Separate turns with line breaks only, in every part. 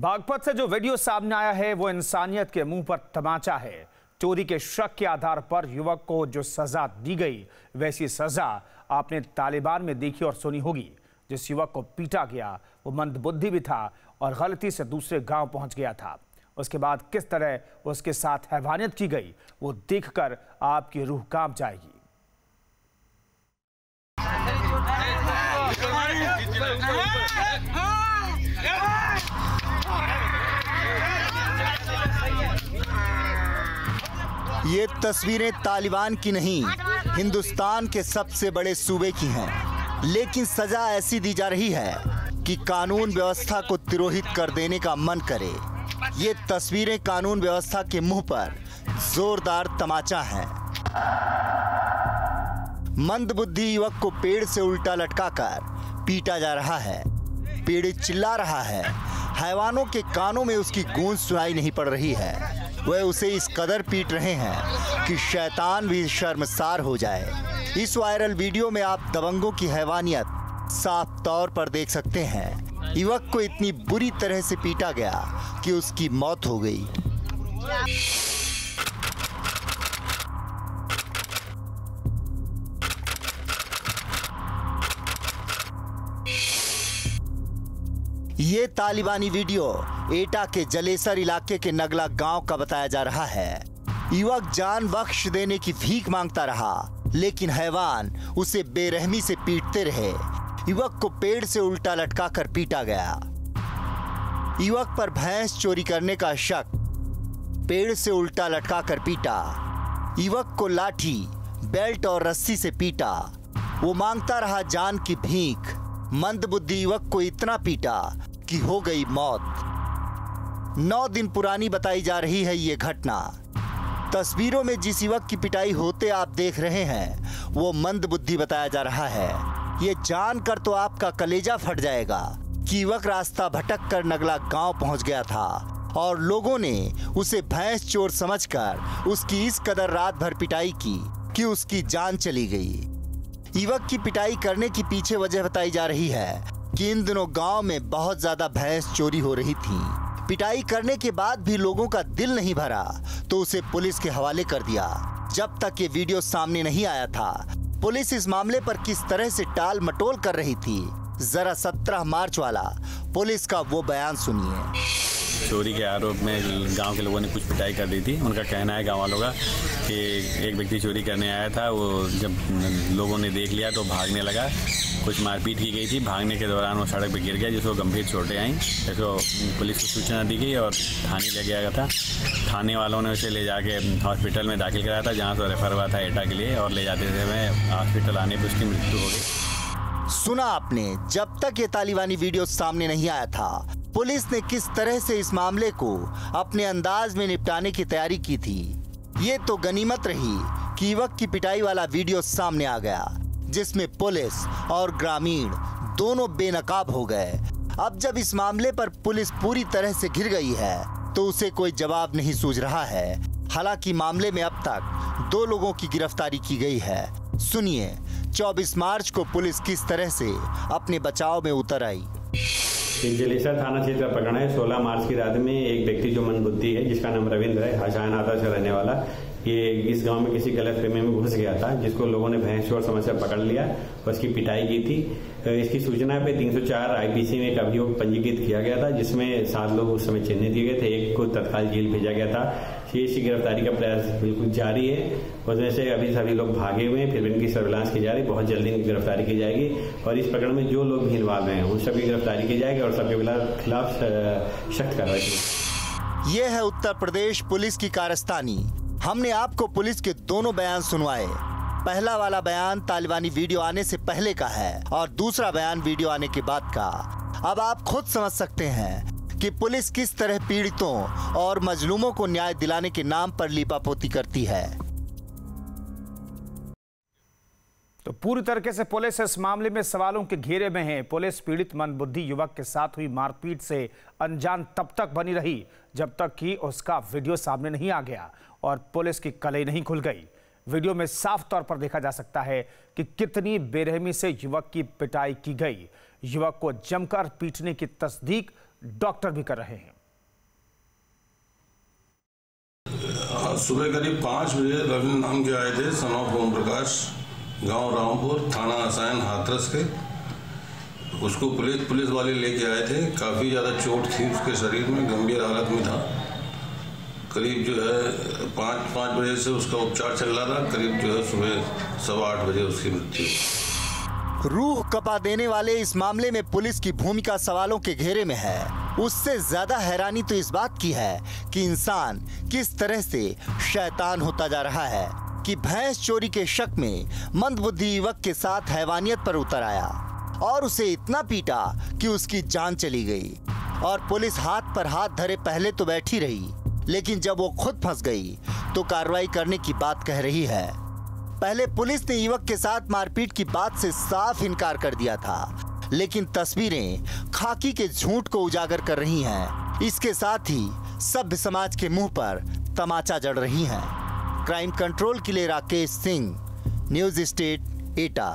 बागपत से जो वीडियो सामने आया है वो इंसानियत के मुंह पर तमाचा है। चोरी के शक के आधार पर युवक को जो सजा दी गई वैसी सजा आपने तालिबान में देखी और सुनी होगी। जिस युवक को पीटा गया वो मंदबुद्धि भी था और गलती से दूसरे गांव पहुंच गया था। उसके बाद किस तरह उसके साथ हैवानियत की गई वो देखकर आपकी रूह कांप जाएगी।
ये तस्वीरें तालिबान की नहीं, हिंदुस्तान के सबसे बड़े सूबे की हैं। लेकिन सजा ऐसी दी जा रही है कि कानून व्यवस्था को तिरोहित कर देने का मन करे। ये तस्वीरें कानून व्यवस्था के मुंह पर जोरदार तमाचा है। मंदबुद्धि युवक को पेड़ से उल्टा लटकाकर पीटा जा रहा है। पेड़ चिल्ला रहा है। हैवानों के कानों में उसकी गूंज सुनाई नहीं पड़ रही है। वह उसे इस कदर पीट रहे हैं कि शैतान भी शर्मसार हो जाए। इस वायरल वीडियो में आप दबंगों की हैवानियत साफ तौर पर देख सकते हैं। युवक को इतनी बुरी तरह से पीटा गया कि उसकी मौत हो गई। ये तालिबानी वीडियो एटा के जलेसर इलाके के नगला गांव का बताया जा रहा है। युवक जान बख्श देने की भीख मांगता रहा, लेकिन हैवान उसे बेरहमी से पीटते रहे। युवक को पेड़ से उल्टा लटकाकर पीटा गया। युवक पर भैंस चोरी करने का शक, पेड़ से उल्टा लटकाकर पीटा। युवक को लाठी, बेल्ट और रस्सी से पीटा। वो मांगता रहा जान की भीख। मंदबुद्धि युवक को इतना पीटा कि हो गई मौत। 9 दिन पुरानी बताई जा रही है ये घटना। तस्वीरों में जिस युवक की पिटाई होते आप देख रहे हैं वो मंदबुद्धि बताया जा रहा है। ये जानकर तो आपका कलेजा फट जाएगा कि युवक रास्ता भटक कर नगला गांव पहुंच गया था और लोगों ने उसे भैंस चोर समझकर उसकी इस कदर रात भर पिटाई की कि उसकी जान चली गई। युवक की पिटाई करने की पीछे वजह बताई जा रही है कि इन दिनों गांव में बहुत ज्यादा भैंस चोरी हो रही थी। पिटाई करने के बाद भी लोगों का दिल नहीं भरा तो उसे पुलिस के हवाले कर दिया। जब तक ये वीडियो सामने नहीं आया था पुलिस इस मामले पर किस तरह से टाल मटोल कर रही थी, जरा 17 मार्च वाला पुलिस का वो बयान सुनिए।
चोरी के आरोप में गांव के लोगों ने कुछ पिटाई कर दी थी। उनका कहना है गांव वालों का कि एक व्यक्ति चोरी करने आया था, वो जब लोगों ने देख लिया तो भागने लगा। कुछ मारपीट की गई थी। भागने के दौरान वो सड़क पर गिर गया जिसको गंभीर चोटें आईं। तो पुलिस को सूचना दी गई और थाने ले गया था। थाने वालों ने उसे ले जाके हॉस्पिटल में दाखिल कराया था, जहाँ से रेफर हुआ था एटा के लिए, और ले जाते समय हॉस्पिटल आने पर उसकी मृत्यु हो गई।
सुना आपने, जब तक ये तालिबानी वीडियो सामने नहीं आया था पुलिस ने किस तरह से इस मामले को अपने अंदाज में निपटाने की तैयारी की थी। ये तो गनीमत रही कि युवक की पिटाई वाला वीडियो सामने आ गया, जिसमें पुलिस और ग्रामीण दोनों बेनकाब हो गए। अब जब इस मामले पर पुलिस पूरी तरह से घिर गई है तो उसे कोई जवाब नहीं सूझ रहा है। हालांकि मामले में अब तक 2 लोगों की गिरफ्तारी की गई है। सुनिए 24 मार्च को पुलिस किस तरह से अपने बचाव में उतर आई।
जलेसर थाना क्षेत्र का प्रकरण है। 16 मार्च की रात में एक व्यक्ति जो मंदबुद्धि है, जिसका नाम रविंद्र है, हजानाता से रहने वाला, ये इस गांव में किसी गलतफहमी में घुस गया था, जिसको लोगों ने भैंस चोर समझकर पकड़ लिया और उसकी पिटाई की थी। इसकी सूचना पे 304 आईपीसी में एक अभियोग पंजीकृत किया गया था, जिसमें 7 लोग उस समय चिन्हित किए गए थे। एक को तत्काल जेल भेजा गया था। इसकी गिरफ्तारी का प्रयास बिल्कुल जारी है। उसमें से अभी सभी लोग भागे हुए हैं, फिर इनकी सर्विलांस की जा रही। बहुत जल्दी इनकी गिरफ्तारी की जाएगी और इस प्रकरण में जो लोग भी इन्वॉल्व हैं उन सबकी गिरफ्तारी की जाएगी और सबके खिलाफ सख्त कार्रवाई की।
ये है उत्तर प्रदेश पुलिस की कारस्तानी। हमने आपको पुलिस के दोनों बयान सुनवाए। पहला वाला बयान तालिबानी वीडियो आने से पहले का है और दूसरा बयान वीडियो आने के बाद का। अब आप खुद समझ सकते हैं कि पुलिस किस तरह पीड़ितों और मजलूमों को न्याय दिलाने के नाम पर लीपापोती करती है।
तो पूरी तरीके से पुलिस इस मामले में सवालों के घेरे में है। पुलिस पीड़ित मंदबुद्धि युवक के साथ हुई मारपीट से अनजान तब तक बनी रही जब तक कि उसका वीडियो सामने नहीं आ गया और पुलिस की कलई नहीं खुल गई। वीडियो में साफ तौर पर देखा जा सकता है कि कितनी बेरहमी से युवक की पिटाई की गई। युवक को जमकर पीटने की तस्दीक डॉक्टर भी कर रहे हैं।
सुबह करीब 5 बजे रविंद्र नाम के आए थे, सन ऑफ ओम प्रकाश, गांव रामपुर, थाना हसैन, हाथरस के। उसको पुलिस वाले लेके आए थे। काफ़ी ज़्यादा चोट थी उसके शरीर में, गंभीर हालत में था। करीब जो है 5 बजे से उसका उपचार चल रहा था। करीब जो है सुबह 7:15 बजे उसकी मृत्यु।
रूह कपा देने वाले इस मामले में पुलिस की भूमिका सवालों के घेरे में है। उससे ज्यादा हैरानी तो इस बात की है कि इंसान किस तरह से शैतान होता जा रहा है कि भैंस चोरी के शक में मंदबुद्धि युवक के साथ हैवानियत पर उतर आया और उसे इतना पीटा कि उसकी जान चली गई। और पुलिस हाथ पर हाथ धरे पहले तो बैठी रही, लेकिन जब वो खुद फंस गई तो कार्रवाई करने की बात कह रही है। पहले पुलिस ने युवक के साथ मारपीट की बात से साफ इनकार कर दिया था, लेकिन तस्वीरें खाकी के झूठ को उजागर कर रही हैं। इसके साथ ही सभ्य समाज के मुंह पर तमाचा जड़ रही हैं। क्राइम कंट्रोल के लिए राकेश सिंह, न्यूज स्टेट, एटा।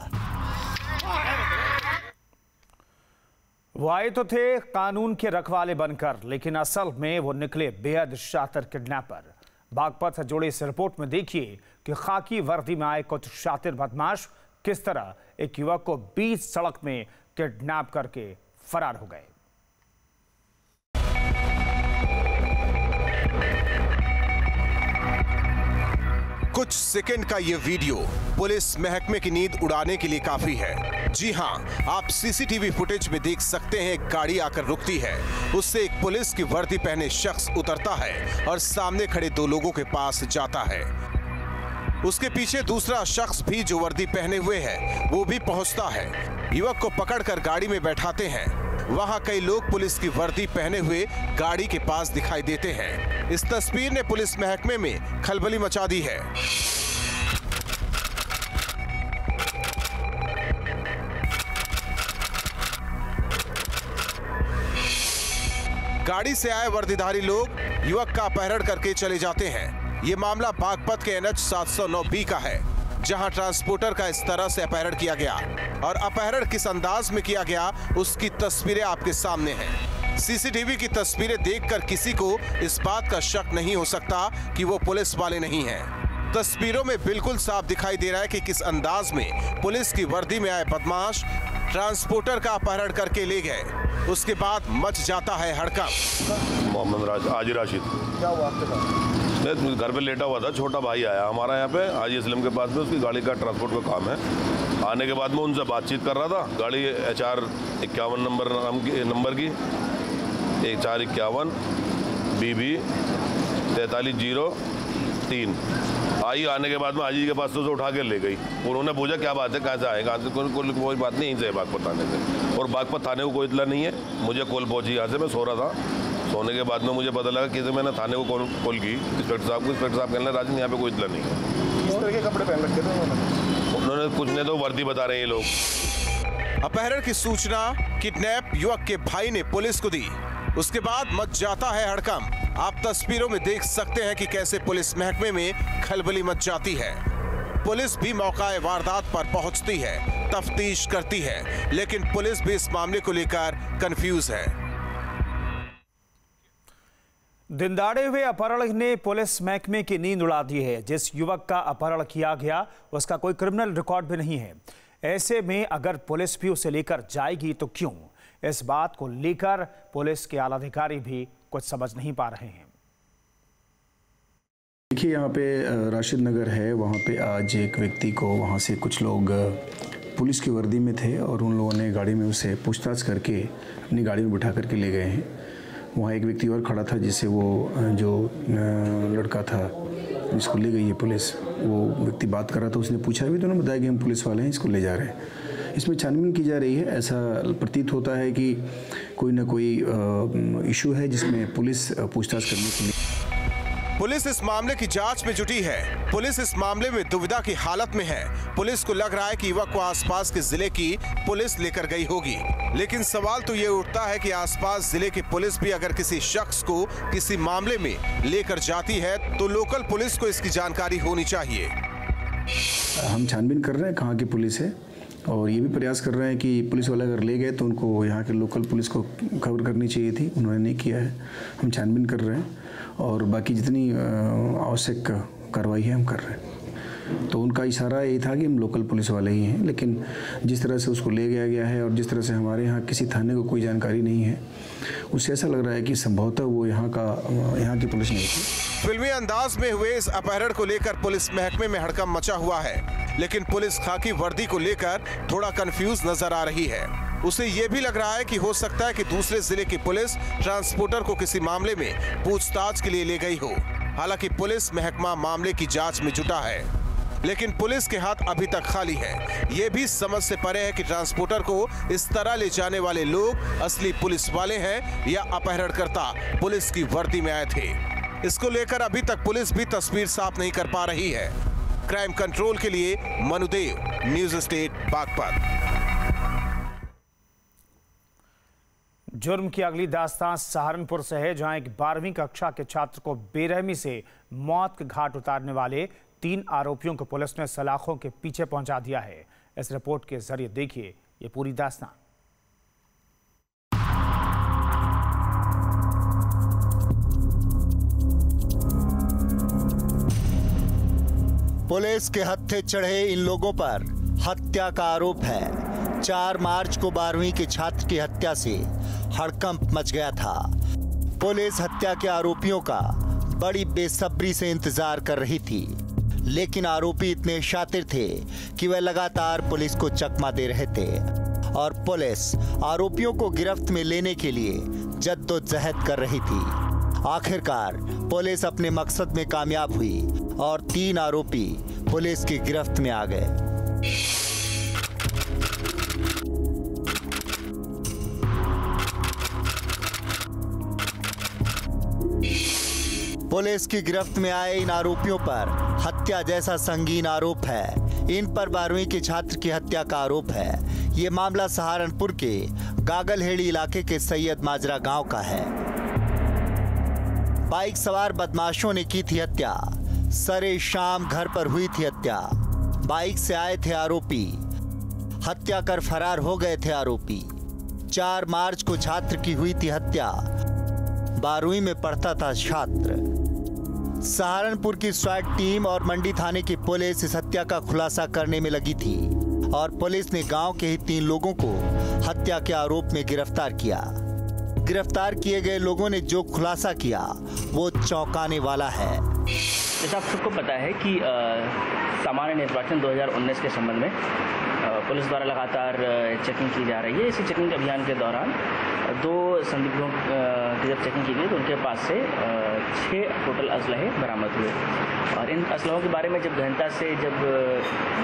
वो आए तो थे कानून के रखवाले बनकर, लेकिन असल में वो निकले बेहद शातिर किडनैपर। बागपत से जुड़ी इस रिपोर्ट में देखिए कि खाकी वर्दी में आए कुछ शातिर बदमाश किस तरह एक युवक को बीच सड़क में किडनैप करके फरार हो गए।
कुछ सेकंड का ये वीडियो पुलिस महकमे की नींद उड़ाने के लिए काफी है। जी हां, आप सीसीटीवी फुटेज में देख सकते हैं, एक गाड़ी आकर रुकती है, उससे एक पुलिस की वर्दी पहने शख्स उतरता है और सामने खड़े 2 लोगों के पास जाता है। उसके पीछे दूसरा शख्स भी जो वर्दी पहने हुए है वो भी पहुंचता है। युवक को पकड़कर गाड़ी में बैठाते हैं। वहां कई लोग पुलिस की वर्दी पहने हुए गाड़ी के पास दिखाई देते हैं। इस तस्वीर ने पुलिस महकमे में खलबली मचा दी है। गाड़ी से आए वर्दीधारी लोग युवक का अपहरण करके चले जाते हैं। ये मामला बागपत के NH 709B का है, जहां ट्रांसपोर्टर का इस तरह से अपहरण किया गया और अपहरण किस अंदाज में किया गया उसकी तस्वीरें आपके सामने हैं। सीसीटीवी की तस्वीरें देखकर किसी को इस बात का शक नहीं हो सकता कि वो पुलिस वाले नहीं हैं। तस्वीरों में बिल्कुल साफ दिखाई दे रहा है कि किस अंदाज में पुलिस की वर्दी में आए बदमाश ट्रांसपोर्टर का अपहरण करके ले गए। उसके बाद मच जाता है हड़कंप।
मोहम्मद हाजी राशिद।
क्या हुआ आपके साथ?
घर पे लेटा हुआ था, छोटा भाई आया हमारा यहाँ पे हाजी इस्लाम के पास में, उसकी गाड़ी का ट्रांसपोर्ट का काम है। आने के बाद में उनसे बातचीत कर रहा था। गाड़ी HR 51 नंबर की 1451 BB 4303 आई। आने के बाद में हाजी के पास से उठा के ले गई। उन्होंने पूछा क्या बात है, कहाँ से आए, कहाँ से? कोई बात नहीं, यहीं से बागपत थाने से। और बागपत थाने को कोई इतला नहीं है। मुझे कॉल पहुंची यहाँ से, मैं सो रहा था। सोने के बाद में मुझे पता लगा कि मैंने थाने को कॉल की इंस्पेक्टर साहब को। इंस्पेक्टर साहब कहने राजन यहाँ पे कोई इतला नहीं है।
किस तरह के कपड़े पहन रखे थे
उन्होंने? कुछ नहीं तो वर्दी बता रहे हैं ये लोग।
अपहरण की सूचना किडनैप युवक के भाई ने पुलिस को दी। उसके बाद मच जाता है हड़कंप। आप तस्वीरों में देख सकते हैं कि कैसे पुलिस महकमे में खलबली मच जाती है। पुलिस भी मौकाए वारदात पर पहुंचती है, तफ्तीश करती है, लेकिन पुलिस भी इस मामले को लेकर कंफ्यूज है।
दिनदाड़े हुए अपहरण ने पुलिस महकमे की नींद उड़ा दी है। जिस युवक का अपहरण किया गया उसका कोई क्रिमिनल रिकॉर्ड भी नहीं है। ऐसे में अगर पुलिस भी उसे लेकर जाएगी तो क्यों? इस बात को लेकर पुलिस के आला अधिकारी भी कुछ समझ नहीं पा रहे हैं।
देखिए, यहाँ पे राशिद नगर है, वहाँ पे आज एक व्यक्ति को वहाँ से कुछ लोग पुलिस की वर्दी में थे और उन लोगों ने गाड़ी में उसे पूछताछ करके अपनी गाड़ी में बिठा करके ले गए हैं। वहाँ एक व्यक्ति और खड़ा था जिससे वो जो लड़का था जिसको ले गई है पुलिस, वो व्यक्ति बात कर रहा था। उसने पूछा भी तो उन्होंने बताया कि हम पुलिस वाले हैं, इसको ले जा रहे हैं। इसमें छानबीन की जा रही है। ऐसा प्रतीत होता है कि कोई ना कोई इशू है जिसमें पुलिस पूछताछ करने के लिए।
पुलिस इस मामले की जांच में जुटी है। पुलिस इस मामले में दुविधा की हालत में है। पुलिस को लग रहा है कि युवक को आसपास के जिले की पुलिस लेकर गई होगी, लेकिन सवाल तो ये उठता है कि आसपास जिले की पुलिस भी अगर किसी शख्स को किसी मामले में लेकर जाती है तो लोकल पुलिस को इसकी जानकारी होनी चाहिए।
हम छानबीन कर रहे हैं कहाँ की पुलिस है और ये भी प्रयास कर रहे हैं कि पुलिस वाले अगर ले गए तो उनको यहाँ के लोकल पुलिस को खबर करनी चाहिए थी, उन्होंने नहीं किया है। हम छानबीन कर रहे हैं और बाकी जितनी आवश्यक कार्रवाई है हम कर रहे हैं। तो उनका इशारा ये था कि हम लोकल पुलिस वाले ही हैं, लेकिन जिस तरह से उसको ले गया है और जिस तरह से हमारे यहाँ किसी थाने को कोई जानकारी नहीं है, उससे ऐसा लग रहा है कि संभवतः वो यहाँ की पुलिस नहीं थी।
फिल्मी अंदाज में हुए इस अपहरण को लेकर पुलिस महकमे में हड़कंप मचा हुआ है, लेकिन पुलिस खाकी वर्दी को लेकर थोड़ा कंफ्यूज नजर आ रही है। उसे ये भी लग रहा है कि हो सकता है कि दूसरे जिले की पुलिस ट्रांसपोर्टर को किसी मामले में पूछताछ के लिए ले गई हो। हालांकि पुलिस महकमा मामले की जांच में जुटा है, लेकिन पुलिस के हाथ अभी तक खाली है। ये भी समझ से परे है कि ट्रांसपोर्टर को इस तरह ले जाने वाले लोग असली पुलिस वाले हैं या अपहरणकर्ता पुलिस की वर्दी में आए थे। इसको लेकर अभी तक पुलिस भी तस्वीर साफ नहीं कर पा रही है। क्राइम कंट्रोल के लिए मनुदेव, न्यूज स्टेट, बागपत।
जुर्म की अगली दास्तान सहारनपुर से है, जहां एक 12वीं कक्षा के छात्र को बेरहमी से मौत के घाट उतारने वाले 3 आरोपियों को पुलिस ने सलाखों के पीछे पहुंचा दिया है। इस रिपोर्ट के जरिए देखिए ये पूरी दास्तान।
पुलिस के हत्थे चढ़े इन लोगों पर हत्या का आरोप है। 4 मार्च को 12वीं के छात्र की हत्या से हड़कंप मच गया था। पुलिस हत्या के आरोपियों का बड़ी बेसब्री से इंतजार कर रही थी, लेकिन आरोपी इतने शातिर थे कि वे लगातार पुलिस को चकमा दे रहे थे और पुलिस आरोपियों को गिरफ्त में लेने के लिए जद्दोजहद कर रही थी। आखिरकार पुलिस अपने मकसद में कामयाब हुई और 3 आरोपी पुलिस की गिरफ्त में आ गए। पुलिस की गिरफ्त में आए इन आरोपियों पर हत्या जैसा संगीन आरोप है। इन पर 12वीं के छात्र की हत्या का आरोप है। ये मामला सहारनपुर के गागलहेड़ी इलाके के सैयद माजरा गांव का है। बाइक सवार बदमाशों ने की थी हत्या। सरे शाम घर पर हुई थी हत्या। बाइक से आए थे आरोपी, हत्या कर फरार हो गए थे आरोपी। 4 मार्च को छात्र की हुई थी हत्या। 12वीं में पढ़ता था छात्र। सहारनपुर की स्वाट टीम और मंडी थाने की पुलिस इस हत्या का खुलासा करने में लगी थी और पुलिस ने गांव के ही 3 लोगों को हत्या के आरोप में गिरफ्तार किया। गिरफ्तार किए गए लोगों ने जो खुलासा किया वो चौंकाने वाला है।
जैसा आप सबको पता है कि सामान्य निर्वाचन 2019 के संबंध में पुलिस द्वारा लगातार चेकिंग की जा रही है। इसी चेकिंग अभियान के दौरान 2 संदिग्धों की जब चेकिंग की गई तो उनके पास से 6 टोटल असलहे बरामद हुए और इन असलहों के बारे में जब गहनता से जब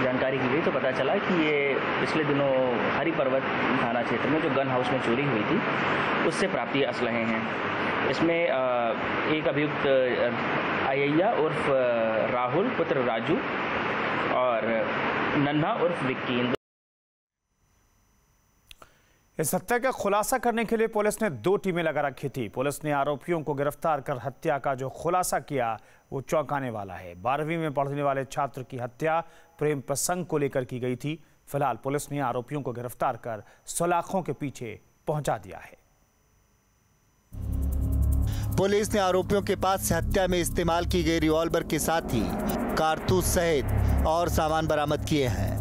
जानकारी की गई तो पता चला कि ये पिछले दिनों हरि पर्वत थाना क्षेत्र में जो गन हाउस में चोरी हुई थी उससे प्राप्त ये असलहे हैं। इसमें एक अभियुक्त अय्या उर्फ राहुल पुत्र राजू और नन्हा उर्फ विक्की।
इस हत्या का खुलासा करने के लिए पुलिस ने 2 टीमें लगा रखी थी। पुलिस ने आरोपियों को गिरफ्तार कर हत्या का जो खुलासा किया वो चौंकाने वाला है। 12वीं में पढ़ने वाले छात्र की हत्या प्रेम प्रसंग को लेकर की गई थी। फिलहाल पुलिस ने आरोपियों को गिरफ्तार कर सलाखों के पीछे पहुंचा दिया है।
पुलिस ने आरोपियों के पास से हत्या में इस्तेमाल की गई रिवॉल्वर के साथ ही कारतूस सहित और सामान बरामद किए हैं।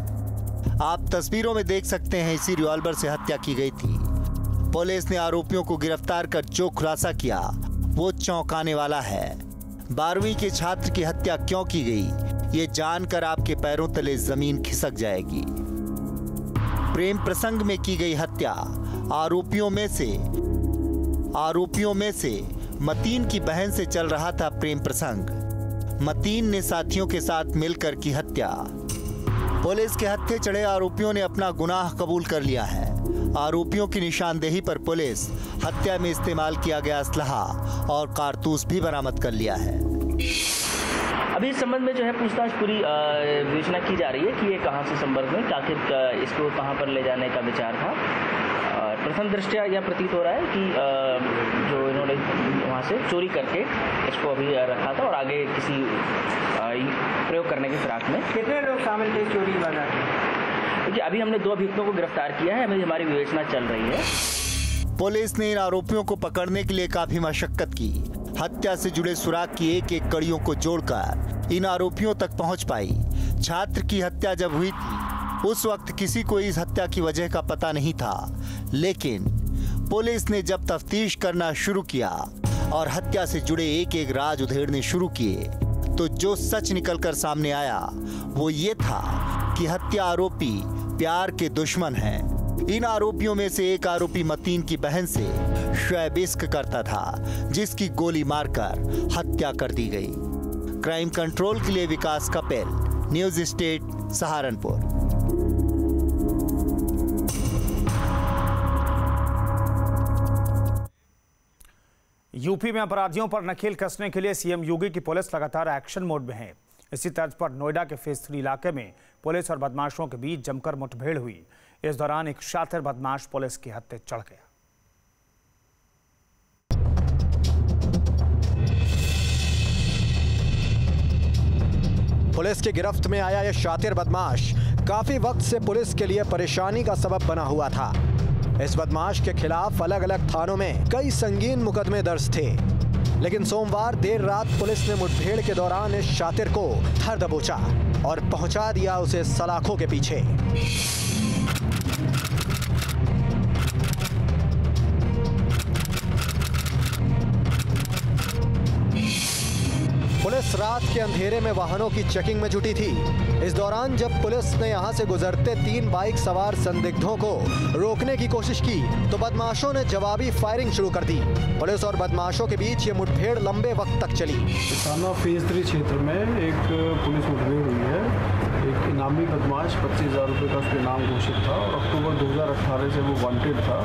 आप तस्वीरों में देख सकते हैं इसी रिवॉल्वर से हत्या की गई थी। पुलिस ने आरोपियों को गिरफ्तार कर जो खुलासा किया वो चौंकाने वाला है। 12वीं के छात्र की हत्या क्यों की गई ये जानकर आपके पैरों तले जमीन खिसक जाएगी। प्रेम प्रसंग में की गई हत्या। आरोपियों में से मतीन की बहन से चल रहा था प्रेम प्रसंग। मतीन ने साथियों के साथ मिलकर की हत्या। पुलिस के हत्थे चढ़े आरोपियों ने अपना गुनाह कबूल कर लिया है। आरोपियों की निशानदेही पर पुलिस हत्या में इस्तेमाल किया गया असलहा और कारतूस भी बरामद कर लिया है।
अभी इस संबंध में जो है पूछताछ पूरी विवेचना की जा रही है कि ये कहाँ से संपर्क में, आखिर इसको कहाँ पर ले जाने का विचार था। प्रथम दृष्टया यह प्रतीत हो रहा है कि जो इन्होंने वहाँ से चोरी करके इसको अभी रखा था और आगे किसी प्रयोग करने के फिराक में।
कितने लोग शामिल थे चोरी वाला?
देखिए अभी अभी हमने 2 अभियुक्तों को गिरफ्तार किया है, अभी हमारी विवेचना चल रही है।
पुलिस ने इन आरोपियों को पकड़ने के लिए काफी मशक्कत की। हत्या से जुड़े सुराग की एक एक कड़ियों को जोड़कर इन आरोपियों तक पहुंच पाई। छात्र की हत्या जब हुई थी उस वक्त किसी को इस हत्या की वजह का पता नहीं था, लेकिन पुलिस ने जब तफ्तीश करना शुरू किया और हत्या से जुड़े एक एक राज उधेड़ने शुरू किए तो जो सच निकलकर सामने आया वो ये था कि हत्या आरोपी प्यार के दुश्मन हैं। इन आरोपियों में से एक आरोपी मतीन की बहन से शैब इश्क करता था, जिसकी गोली मारकर हत्या कर दी गई। क्राइम कंट्रोल के लिए Vikas Kapil, news state, Saharanpur.
UP में अपराधियों पर नकेल कसने के लिए सीएम योगी की पुलिस लगातार एक्शन मोड में है। इसी तर्ज पर नोएडा के फेज 3 इलाके में पुलिस और बदमाशों के बीच जमकर मुठभेड़ हुई। इस दौरान एक शातिर बदमाश पुलिस के हत्थे चढ़ गया।
पुलिस की गिरफ्त में आया यह शातिर बदमाश काफी वक्त से पुलिस के लिए परेशानी का सबब बना हुआ था। इस बदमाश के खिलाफ अलग अलग थानों में कई संगीन मुकदमे दर्ज थे, लेकिन सोमवार देर रात पुलिस ने मुठभेड़ के दौरान इस शातिर को धर दबोचा और पहुंचा दिया उसे सलाखों के पीछे। पुलिस रात के अंधेरे में वाहनों की चेकिंग में जुटी थी। इस दौरान जब पुलिस ने यहां से गुजरते 3 बाइक सवार संदिग्धों को रोकने की कोशिश की तो बदमाशों ने जवाबी फायरिंग शुरू कर दी। पुलिस और बदमाशों के बीच ये मुठभेड़ लंबे वक्त तक चली।
थाना फेज 3 क्षेत्र में एक पुलिस मुठभेड़ हुई है। एक इनामी बदमाश 25,000 रुपये का उसके नाम घोषित था और अक्टूबर 2018 से वो वांटेड था।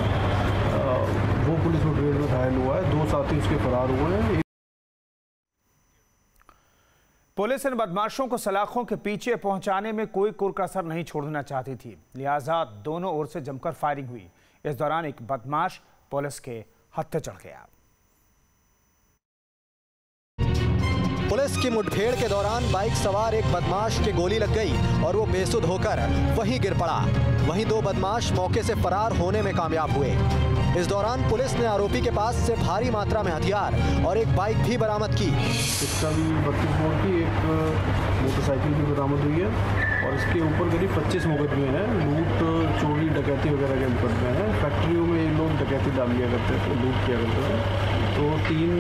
वो पुलिस मुठभेड़ में घायल हुआ है। 2 साथी उसके फरार हुए हैं।
पुलिस इन बदमाशों को सलाखों के पीछे पहुंचाने में कोई कसर नहीं छोड़ना चाहती थी, लिहाजा दोनों ओर से जमकर फायरिंग हुई। इस दौरान एक बदमाश पुलिस के हत्थे चढ़ गया।
पुलिस की मुठभेड़ के दौरान बाइक सवार एक बदमाश की गोली लग गई और वो बेसुध होकर वहीं गिर पड़ा। वहीं 2 बदमाश मौके से फरार होने में कामयाब हुए। इस दौरान पुलिस ने आरोपी के पास से भारी मात्रा में हथियार और एक बाइक भी बरामद की।
इसका भी 32 बोर की एक मोटरसाइकिल भी बरामद हुई है और इसके ऊपर करीब 25 मुकदमे हैं। लूट, चोरी, डकैती वगैरह के मुकदमे हैं। फैक्ट्रियों में ये लोग डकैती डाल दिया करते थे, लूट किया करते थे। तो 3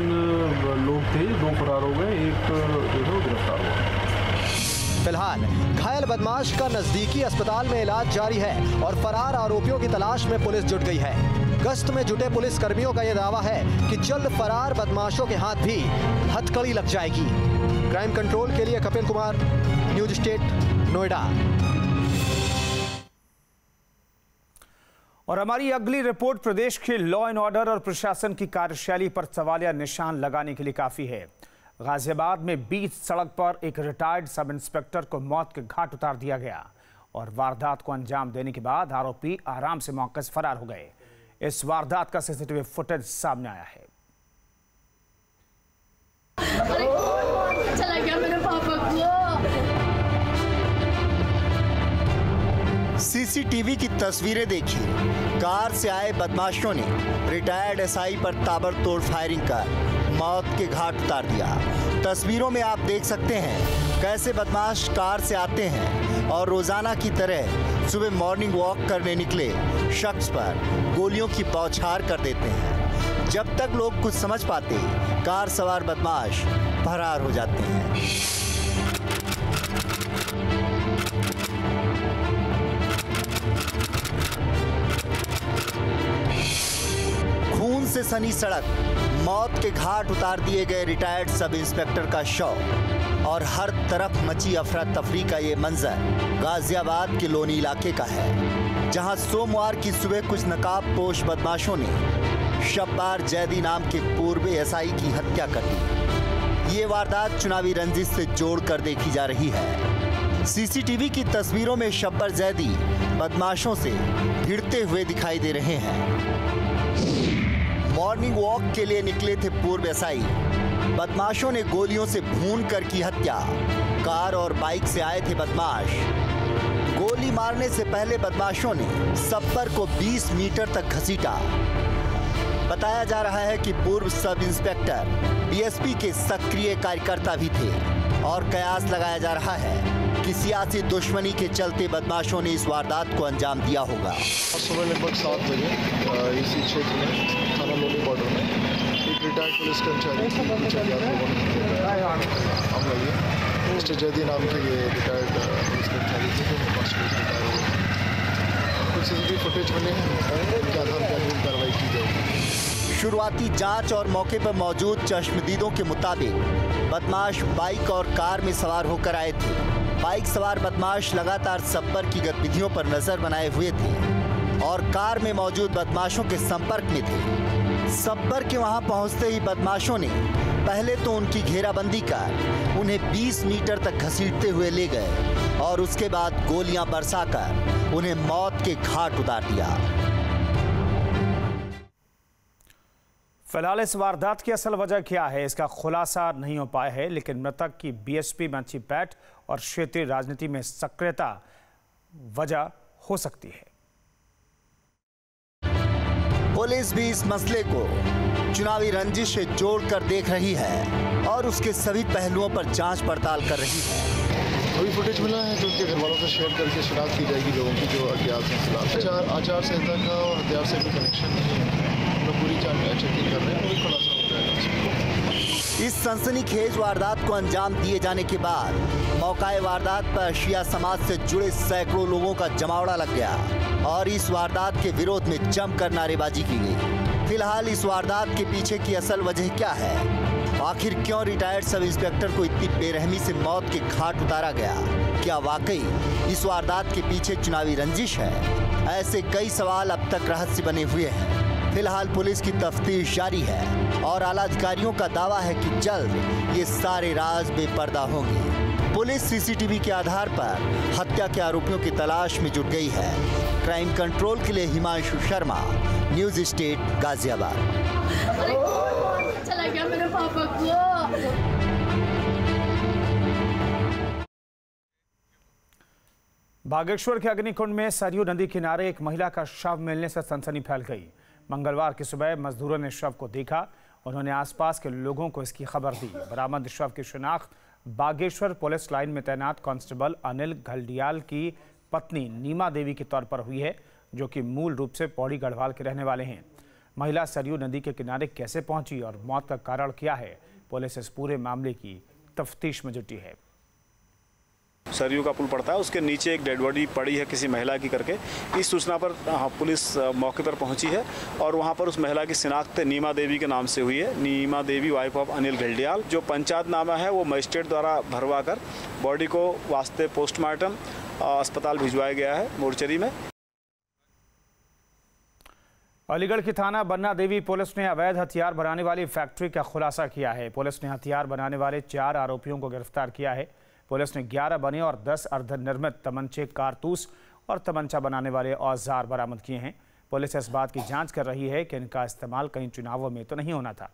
लोग थे, 2 फरार हो गए, एक जो गिरफ्तार हुआ।
फिलहाल घायल बदमाश का नजदीकी अस्पताल में इलाज जारी है और फरार आरोपियों की तलाश में पुलिस जुट गई है। गश्त में जुटे पुलिस कर्मियों का यह दावा है कि जल्द फरार बदमाशों के हाथ भी हथकड़ी लग जाएगी। क्राइम कंट्रोल के लिए कपिल कुमार, न्यूज स्टेट, नोएडा।
और हमारी अगली रिपोर्ट प्रदेश के लॉ एंड ऑर्डर और प्रशासन की कार्यशैली पर सवालिया निशान लगाने के लिए काफी है। गाजियाबाद में बीच सड़क पर एक रिटायर्ड सब इंस्पेक्टर को मौत के घाट उतार दिया गया और वारदात को अंजाम देने के बाद आरोपी आराम से मौके से फरार हो गए। इस वारदात का सीसीटीवी फुटेज सामने आया है।
चला गया मेरे पापा को।
सीसीटीवी की तस्वीरें देखिए। कार से आए बदमाशों ने रिटायर्ड एसआई पर ताबड़तोड़ फायरिंग कर मौत के घाट उतार दिया। तस्वीरों में आप देख सकते हैं कैसे बदमाश कार से आते हैं और रोजाना की तरह सुबह मॉर्निंग वॉक करने निकले शख्स पर गोलियों की बौछार कर देते हैं। जब तक लोग कुछ समझ पाते, कार सवार बदमाश फरार हो जाते हैं। खून से सनी सड़क, मौत के घाट उतार दिए गए रिटायर्ड सब इंस्पेक्टर का शव और हर तरफ मची अफरा तफरी का ये मंजर गाजियाबाद के लोनी इलाके का है, जहां सोमवार की सुबह कुछ नकाबपोश बदमाशों ने शब्बार जैदी नाम के पूर्व एसआई की हत्या कर दी। ये वारदात चुनावी रंजिश से जोड़कर देखी जा रही है। सीसीटीवी की तस्वीरों में शब्बार जैदी बदमाशों से भिड़ते हुए दिखाई दे रहे हैं। मॉर्निंग वॉक के लिए निकले थे पूर्व एसआई, बदमाशों ने गोलियों से भून कर की हत्या। कार और बाइक से आए थे बदमाश, गोली गोली मारने से पहले बदमाशों ने सब्बर को 20 मीटर तक घसीटा। बताया जा रहा है कि पूर्व सब इंस्पेक्टर बीएसपी के सक्रिय कार्यकर्ता भी थे और कयास लगाया जा रहा है कि सियासी दुश्मनी के चलते बदमाशों ने इस वारदात को अंजाम दिया होगा।
सुबह लगभग 7 बजे इसी क्षेत्र में थाना लोनी बॉर्डर में एक रिटायर्ड पुलिस कर्मचारी मिस्टर जयदी नाम के ये रिटायर्ड पुलिस कर्मचारी थे जो रिटायर हुए। कुछ सीसीटीवी फुटेज बने हैं, उनके आधार पर अग्रिम कार्रवाई की जाएगी।
शुरुआती जांच और मौके पर मौजूद चश्मदीदों के मुताबिक बदमाश बाइक और कार में सवार होकर आए थे। बाइक सवार बदमाश लगातार सब्बर की गतिविधियों पर नजर बनाए हुए थे और कार में मौजूद बदमाशों के संपर्क में थे। सब्बर के वहां पहुंचते ही बदमाशों ने पहले तो उनकी घेराबंदी कर उन्हें 20 मीटर तक घसीटते हुए ले गए और उसके बाद गोलियां बरसाकर उन्हें मौत के घाट उतार दिया।
फिलहाल इस वारदात की असल वजह क्या है, इसका खुलासा नहीं हो पाया है, लेकिन मृतक की बीएसपी मंची पैठ और क्षेत्रीय राजनीति में सक्रियता वजह हो सकती है।
पुलिस भी इस मसले को चुनावी रंजिश से जोड़कर देख रही है और उसके सभी पहलुओं पर जांच पड़ताल कर रही है।
अभी फुटेज मिला है तो उनके घर वालों से शेयर करके शिनाख्त की जाएगी लोगों की जो अज्ञात हैं। फिलहाल आचार संहिता का और हथियार से कोई कनेक्शन नहीं है। पूरी चेकिंग कर रहे हैं, वही खुलासा हो जाएगा।
इस सनसनीखेज वारदात को अंजाम दिए जाने के बाद मौकाए वारदात पर शिया समाज से जुड़े सैकड़ों लोगों का जमावड़ा लग गया और इस वारदात के विरोध में जमकर नारेबाजी की गई। फिलहाल इस वारदात के पीछे की असल वजह क्या है, आखिर क्यों रिटायर्ड सब इंस्पेक्टर को इतनी बेरहमी से मौत के घाट उतारा गया, क्या वाकई इस वारदात के पीछे चुनावी रंजिश है, ऐसे कई सवाल अब तक रहस्य बने हुए हैं। फिलहाल पुलिस की तफ्तीश जारी है और आला अधिकारियों का दावा है कि जल्द ये सारे राज बेपर्दा होंगे। पुलिस सीसीटीवी के आधार पर हत्या के आरोपियों की तलाश में जुट गई है। क्राइम कंट्रोल के लिए हिमांशु शर्मा, न्यूज स्टेट, गाजियाबाद।
चला गया मेरे पापा को।
बागेश्वर के अग्निकुंड में सरयू नदी किनारे एक महिला का शव मिलने से सनसनी फैल गई। मंगलवार की सुबह मजदूरों ने शव को देखा, उन्होंने आसपास के लोगों को इसकी खबर दी। बरामद शव की शिनाख्त बागेश्वर पुलिस लाइन में तैनात कांस्टेबल अनिल घलडियाल की पत्नी नीमा देवी के तौर पर हुई है, जो कि मूल रूप से पौड़ी गढ़वाल के रहने वाले हैं। महिला सरयू नदी के किनारे कैसे पहुंची और मौत का कारण क्या है, पुलिस इस पूरे मामले की तफ्तीश में जुटी है।
सरयू का पुल पड़ता है, उसके नीचे एक डेड बॉडी पड़ी है किसी महिला की करके। इस सूचना पर पुलिस मौके पर पहुंची है और वहां पर उस महिला की शिनाख्त नीमा देवी के नाम से हुई है। नीमा देवी वाइफ ऑफ अनिल घलडियाल। जो पंचायतनामा है वो मजिस्ट्रेट द्वारा भरवा कर बॉडी को वास्ते पोस्टमार्टम अस्पताल भिजवाया गया है मोर्चरी में।
अलीगढ़ की थाना बन्ना देवी पुलिस ने अवैध हथियार बनाने वाली फैक्ट्री का खुलासा किया है। पुलिस ने हथियार बनाने वाले 4 आरोपियों को गिरफ्तार किया है। पुलिस ने 11 बने और 10 अर्धनिर्मित तमंचे, कारतूस और तमंचा बनाने वाले औजार बरामद किए हैं। पुलिस इस बात की जांच कर रही है कि इनका इस्तेमाल कहीं चुनावों में तो नहीं होना था।